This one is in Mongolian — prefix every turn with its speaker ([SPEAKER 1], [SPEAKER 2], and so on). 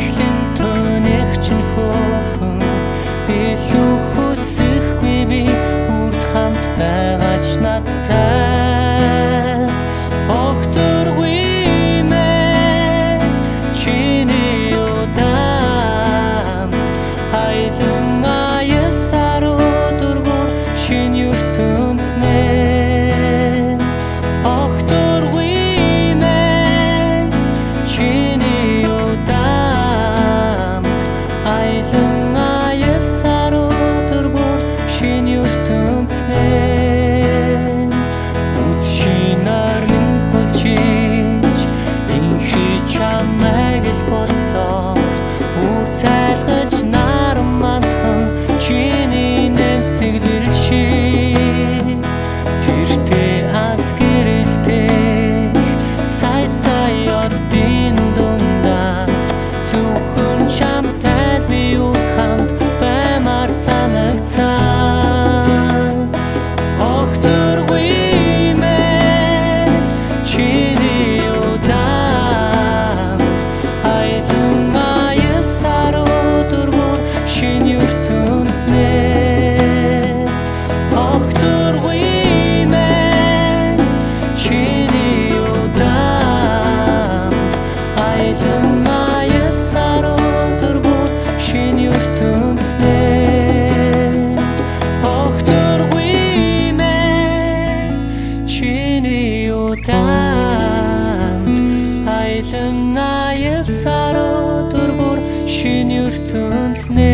[SPEAKER 1] Эхлэн төнөх чинь хөөрхөн илүү хүсэхгүй би үрд хамт байгаач надтай огтөргүй мэ чиний удамт айлан аясаар өдөргөө шинэ ертөнцнэ огтөргүй мэ чиний удамт айлан аясаар өдөргөө шинэ ертөнцнэ үдшинаар минь хөлжиж инхий чамайг л бодсоор үр цайлгаж наран мандхан чиний нэмсэглэл чи тэртээ аз гэрэлтэй сай сай оддын дундаас зөвхөн чамтай л би үр хамт баймаар санагцсан огтөргүй мэ чиний удамт айлан аясаар өдөргөө шинэ ертөнцнэ огтөргүй мэ чиний удамт айлан аясаар өдөргөө шинэ ертөнцнэ огтөргүй мэ чиний удамт айлан аясаар өдөргөө шинэ ертөнцнэ